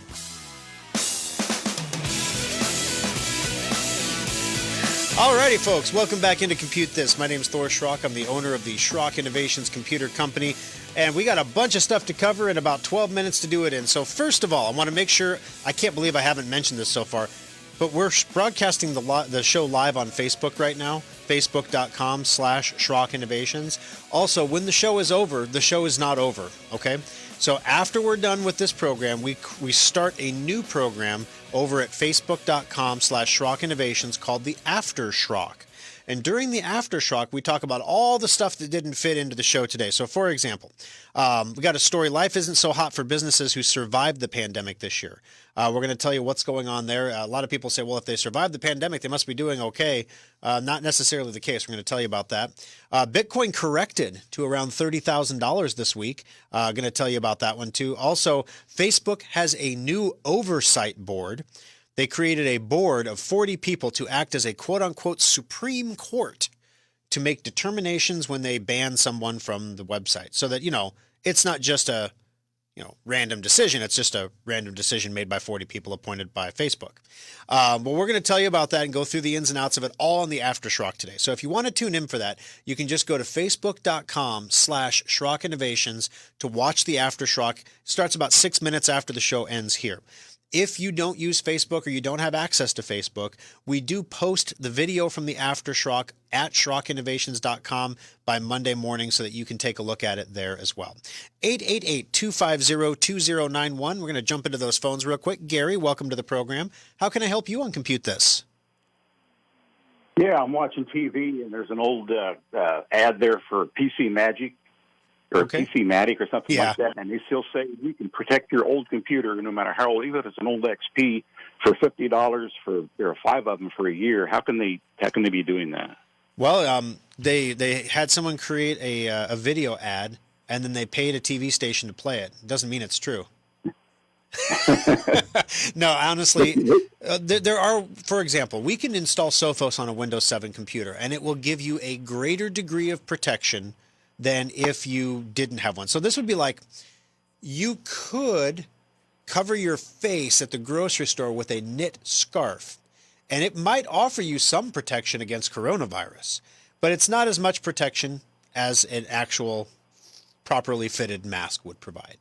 Alrighty, folks, welcome back into Compute This. My name is Thor Schrock. I'm the owner of the Schrock Innovations Computer Company, and we got a bunch of stuff to cover in about 12 minutes to do it in. So first of all, I want to make sure, I can't believe I haven't mentioned this so far, but we're broadcasting the show live on Facebook right now, facebook.com/Schrock Innovations. Also, when the show is over, the show is not over, okay? So after we're done with this program, we start a new program over at facebook.com/Schrock Innovations called the After Schrock. And during the aftershock, we talk about all the stuff that didn't fit into the show today. So, for example, we got a story, Life Isn't So Hot for Businesses Who Survived the Pandemic this year. We're going to tell you what's going on there. A lot of people say, well, if they survived the pandemic, they must be doing okay. Not necessarily the case. We're going to tell you about that. Bitcoin corrected to around $30,000 this week. Going to tell you about that one too. Also, Facebook has a new oversight board. They created a board of 40 people to act as a quote-unquote Supreme Court to make determinations when they ban someone from the website, so that, it's not just a random decision. It's just a random decision made by 40 people appointed by Facebook. Well, we're going to tell you about that and go through the ins and outs of it all in the Aftershock today. So if you want to tune in for that, you can just go to facebook.com/Schrock Innovations to watch the Aftershock. It starts about 6 minutes after the show ends here. If you don't use Facebook or you don't have access to Facebook, we do post the video from the Aftershock at SchrockInnovations.com by Monday morning so that you can take a look at it there as well. 888-250-2091. We're going to jump into those phones real quick. Gary, welcome to the program. How can I help you on Compute This? Yeah, I'm watching TV, and there's an old ad there for PC Magic. Or PC-Matic or something like that, and they still say you can protect your old computer no matter how old, even if it's an old XP, for $50 for there are 5 of them for a year. How can they be doing that? Well, they had someone create a video ad, and then they paid a TV station to play it. It doesn't mean it's true. No, honestly, there are, for example, we can install Sophos on a Windows 7 computer, and it will give you a greater degree of protection than if you didn't have one. So this would be like, you could cover your face at the grocery store with a knit scarf, and it might offer you some protection against coronavirus, but it's not as much protection as an actual properly fitted mask would provide.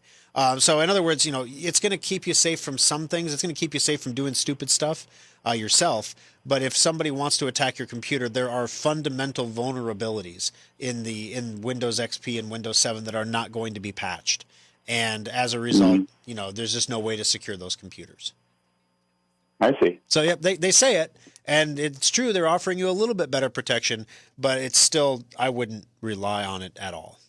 So in other words, it's going to keep you safe from some things. It's going to keep you safe from doing stupid stuff yourself. But if somebody wants to attack your computer, there are fundamental vulnerabilities in Windows XP and Windows 7 that are not going to be patched. And as a result, there's just no way to secure those computers. I see. So, yeah, they say it, and it's true. They're offering you a little bit better protection, but it's still, I wouldn't rely on it at all.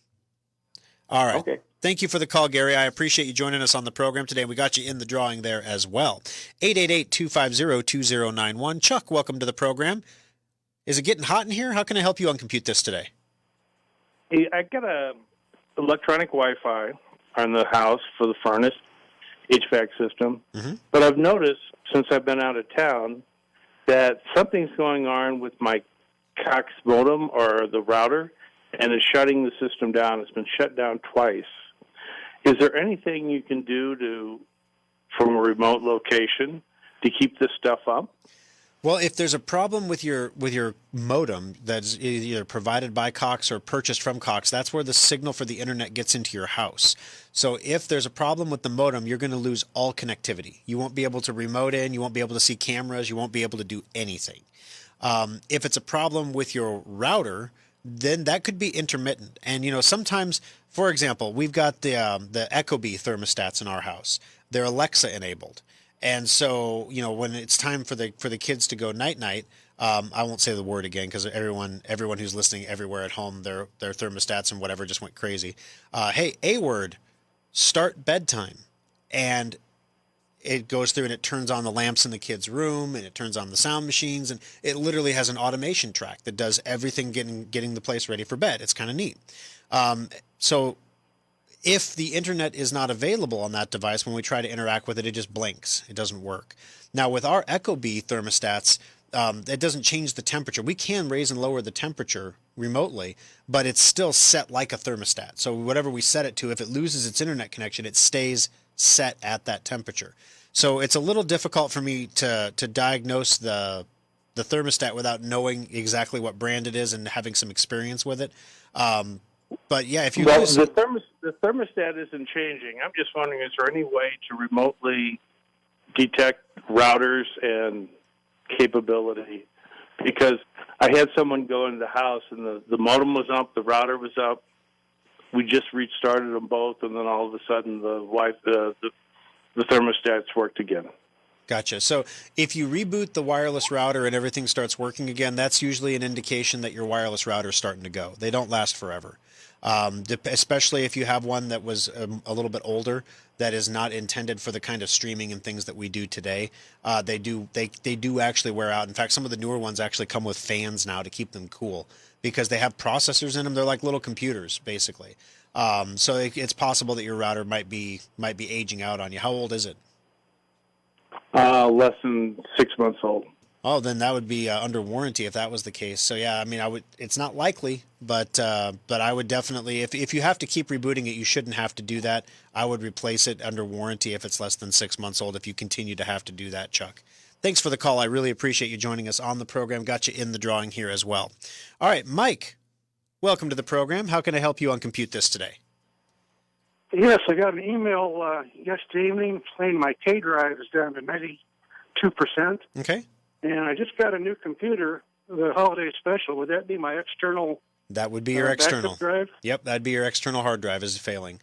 All right. Okay. Thank you for the call, Gary. I appreciate you joining us on the program today. We got you in the drawing there as well. 888-250-2091. Chuck, welcome to the program. Is it getting hot in here? How can I help you on Compute This today? Hey, I got a electronic Wi-Fi on the house for the furnace HVAC system, but I've noticed since I've been out of town that something's going on with my Cox modem or the router, and it's shutting the system down. It's been shut down twice. Is there anything you can do from a remote location to keep this stuff up? Well, if there's a problem with your modem that's either provided by Cox or purchased from Cox, that's where the signal for the internet gets into your house. So if there's a problem with the modem, you're going to lose all connectivity. You won't be able to remote in. You won't be able to see cameras. You won't be able to do anything. If it's a problem with your router, then that could be intermittent. And, sometimes, for example, we've got the Ecobee thermostats in our house. They're Alexa enabled. And so, when it's time for the kids to go night-night, I won't say the word again because everyone who's listening everywhere at home, their thermostats and whatever just went crazy. Hey, A-word, start bedtime. And it goes through and it turns on the lamps in the kids' room, and it turns on the sound machines, and it literally has an automation track that does everything getting the place ready for bed. It's kind of neat. So if the internet is not available on that device, when we try to interact with it, it just blinks. It doesn't work. Now with our Ecobee thermostats, it doesn't change the temperature. We can raise and lower the temperature remotely, but it's still set like a thermostat. So whatever we set it to, if it loses its internet connection, it stays set at that temperature. So it's a little difficult for me to diagnose the thermostat without knowing exactly what brand it is and having some experience with it. But yeah, if you lose... the thermostat isn't changing. I'm just wondering, is there any way to remotely detect routers and capability? Because I had someone go into the house and the modem was up, the router was up. We just restarted them both, and then all of a sudden the thermostats worked again. Gotcha. So if you reboot the wireless router and everything starts working again, that's usually an indication that your wireless router is starting to go. They don't last forever, especially if you have one that was a little bit older that is not intended for the kind of streaming and things that we do today. They do actually wear out. In fact, some of the newer ones actually come with fans now to keep them cool because they have processors in them. They're like little computers, basically. So it's possible that your router might be aging out on you. How old is it? Less than 6 months old. Oh, then that would be under warranty if that was the case. So yeah, I mean, it's not likely, but I would definitely, if you have to keep rebooting it, you shouldn't have to do that. I would replace it under warranty if it's less than 6 months old. If you continue to have to do that, Chuck. Thanks for the call. I really appreciate you joining us on the program. Got you in the drawing here as well. All right, Mike, welcome to the program. How can I help you on Compute This today? Yes, I got an email yesterday evening saying my K drive is down to 92%. Okay. And I just got a new computer, the holiday special. Would that be my external? That would be your external drive. Yep, that'd be your external hard drive is failing.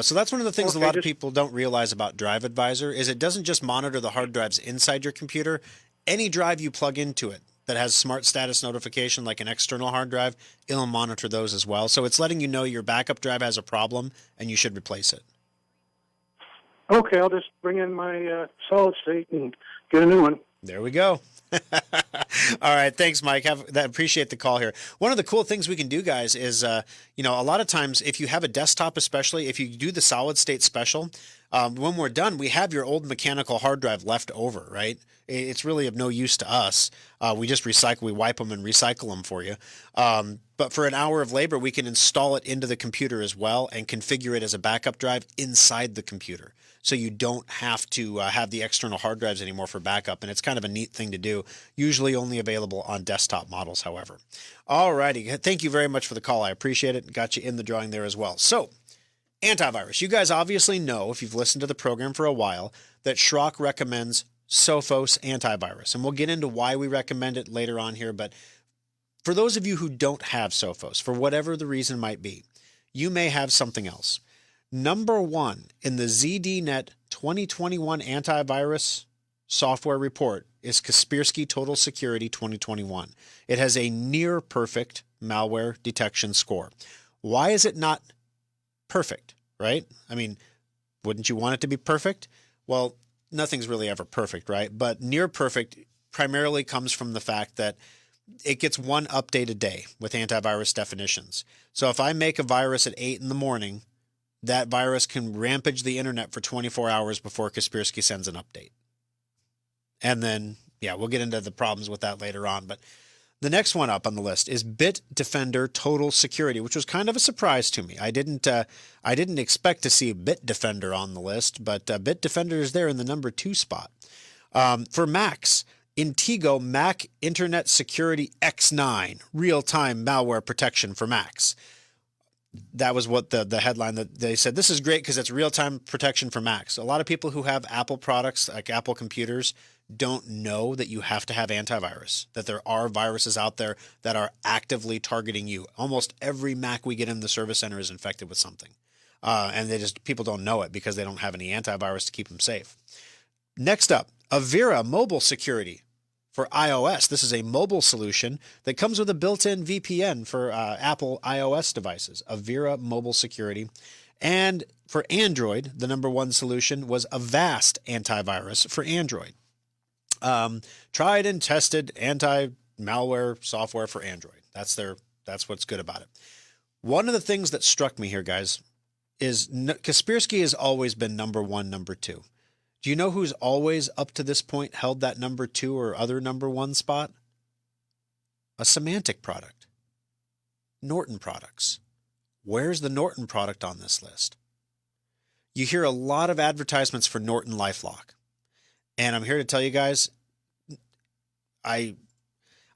So that's one of the things a lot of people don't realize about Drive Advisor is it doesn't just monitor the hard drives inside your computer. Any drive you plug into it that has smart status notification like an external hard drive, it'll monitor those as well. So it's letting you know your backup drive has a problem and you should replace it. Okay, I'll just bring in my solid state and get a new one. There we go. All right. Thanks, Mike. Appreciate the call here. One of the cool things we can do, guys, is, a lot of times if you have a desktop, especially if you do the solid state special, when we're done, we have your old mechanical hard drive left over, right? It's really of no use to us. We just we wipe them and recycle them for you. But for an hour of labor, we can install it into the computer as well and configure it as a backup drive inside the computer. So you don't have to have the external hard drives anymore for backup. And it's kind of a neat thing to do, usually only available on desktop models, however. All righty. Thank you very much for the call. I appreciate it. Got you in the drawing there as well. So antivirus. You guys obviously know, if you've listened to the program for a while, that Schrock recommends Sophos antivirus. And we'll get into why we recommend it later on here. But for those of you who don't have Sophos, for whatever the reason might be, you may have something else. Number one in the ZDNet 2021 antivirus software report is Kaspersky Total Security 2021. It has a near perfect malware detection score. Why is it not perfect, right? I mean, wouldn't you want it to be perfect? Well, nothing's really ever perfect, right? But near perfect primarily comes from the fact that it gets one update a day with antivirus definitions. So if I make a virus at 8 in the morning, that virus can rampage the internet for 24 hours before Kaspersky sends an update. And then, yeah, we'll get into the problems with that later on. But the next one up on the list is Bitdefender Total Security, which was kind of a surprise to me. I didn't expect to see Bitdefender on the list, but Bitdefender is there in the number 2 spot. For Macs, Intego Mac Internet Security X9, real-time malware protection for Macs. That was what the headline that they said. This is great because it's real-time protection for Macs. A lot of people who have Apple products, like Apple computers, don't know that you have to have antivirus, that there are viruses out there that are actively targeting you. Almost every Mac we get in the service center is infected with something. And people don't know it because they don't have any antivirus to keep them safe. Next up, Avira Mobile Security for iOS. This is a mobile solution that comes with a built-in VPN for Apple iOS devices. Avira Mobile Security. And for Android, the number 1 solution was Avast Antivirus for Android. Tried and tested anti-malware software for Android. That's what's good about it. One of the things that struck me here, guys, is Kaspersky has always been number 1, number 2. Do you know who's always up to this point held that number 2 or other number 1 spot? A Symantec product. Norton products. Where's the Norton product on this list? You hear a lot of advertisements for Norton LifeLock. And I'm here to tell you guys, I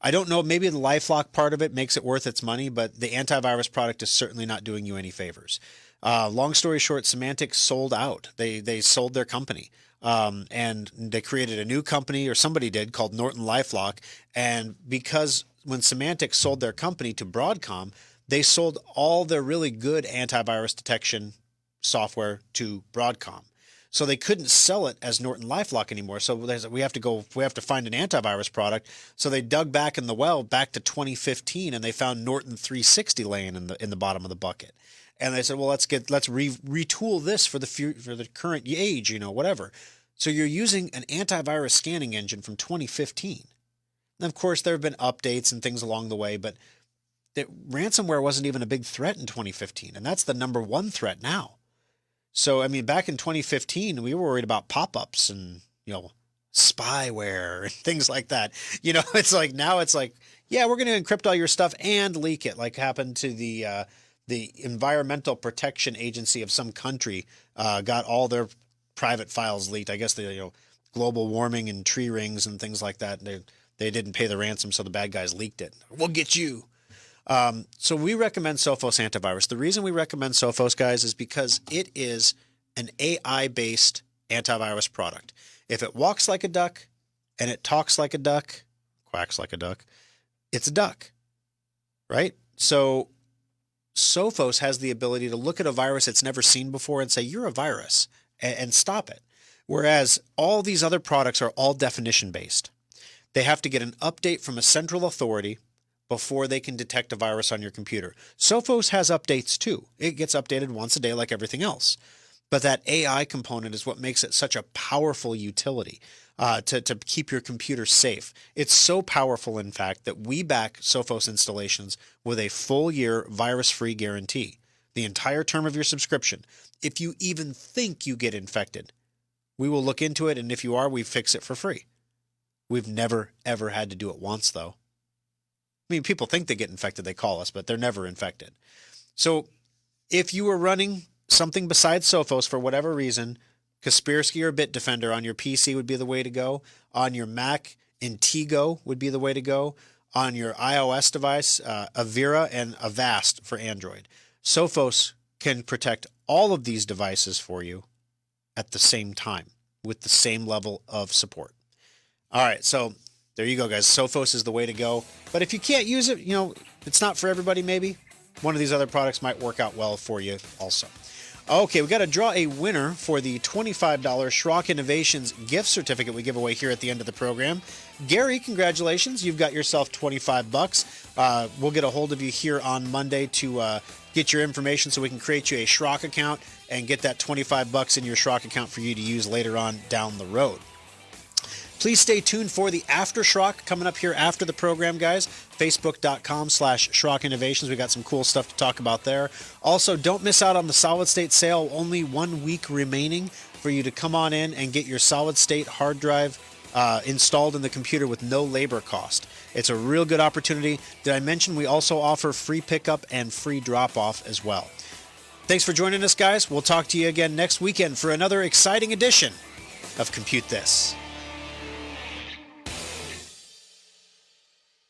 don't know, maybe the LifeLock part of it makes it worth its money, but the antivirus product is certainly not doing you any favors. Long story short, Symantec sold out. They sold their company. And they created a new company, or somebody did, called Norton LifeLock. And because when Symantec sold their company to Broadcom, they sold all their really good antivirus detection software to Broadcom. So they couldn't sell it as Norton LifeLock anymore. So we have to find an antivirus product. So they dug back in the well back to 2015, and they found Norton 360 laying in the bottom of the bucket. And they said, well, let's retool this for the current age, whatever. So you're using an antivirus scanning engine from 2015. And of course, there have been updates and things along the way, but ransomware wasn't even a big threat in 2015, and that's the number one threat now. So, I mean, back in 2015, we were worried about pop-ups and, spyware and things like that. It's like now it's like, yeah, we're going to encrypt all your stuff and leak it, like happened to the Environmental Protection Agency of some country, got all their private files leaked. I guess the global warming and tree rings and things like that. They didn't pay the ransom, so the bad guys leaked it. We'll get you. So we recommend Sophos Antivirus. The reason we recommend Sophos, guys, is because it is an AI-based antivirus product. If it walks like a duck and it talks like a duck, quacks like a duck, it's a duck, right? So Sophos has the ability to look at a virus it's never seen before and say, you're a virus, and stop it. Whereas all these other products are all definition-based. They have to get an update from a central authority before they can detect a virus on your computer. Sophos has updates too. It gets updated once a day like everything else. But that AI component is what makes it such a powerful utility to keep your computer safe. It's so powerful, in fact, that we back Sophos installations with a full year virus-free guarantee. The entire term of your subscription. If you even think you get infected, we will look into it, and if you are, we fix it for free. We've never, ever had to do it once, though. I mean, people think they get infected, they call us, but they're never infected. So if you were running something besides Sophos for whatever reason, Kaspersky or Bitdefender on your PC would be the way to go. On your Mac, Intego would be the way to go. On your iOS device, Avira and Avast for Android. Sophos can protect all of these devices for you at the same time with the same level of support. All right, so there you go, guys. Sophos is the way to go. But if you can't use it, it's not for everybody maybe. One of these other products might work out well for you also. Okay, we got to draw a winner for the $25 Schrock Innovations gift certificate we give away here at the end of the program. Gary, congratulations. You've got yourself $25. We'll get a hold of you here on Monday to get your information so we can create you a Schrock account and get that $25 in your Schrock account for you to use later on down the road. Please stay tuned for the After Schrock coming up here after the program, guys. Facebook.com/Schrock Innovations. We got some cool stuff to talk about there. Also, don't miss out on the solid state sale. Only 1 week remaining for you to come on in and get your solid state hard drive installed in the computer with no labor cost. It's a real good opportunity. Did I mention we also offer free pickup and free drop-off as well? Thanks for joining us, guys. We'll talk to you again next weekend for another exciting edition of Compute This.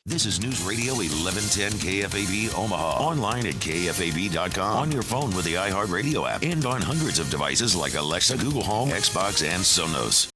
This is News Radio 1110 KFAB Omaha. Online at KFAB.com. On your phone with the iHeartRadio app. And on hundreds of devices like Alexa, Google Home, Xbox, and Sonos.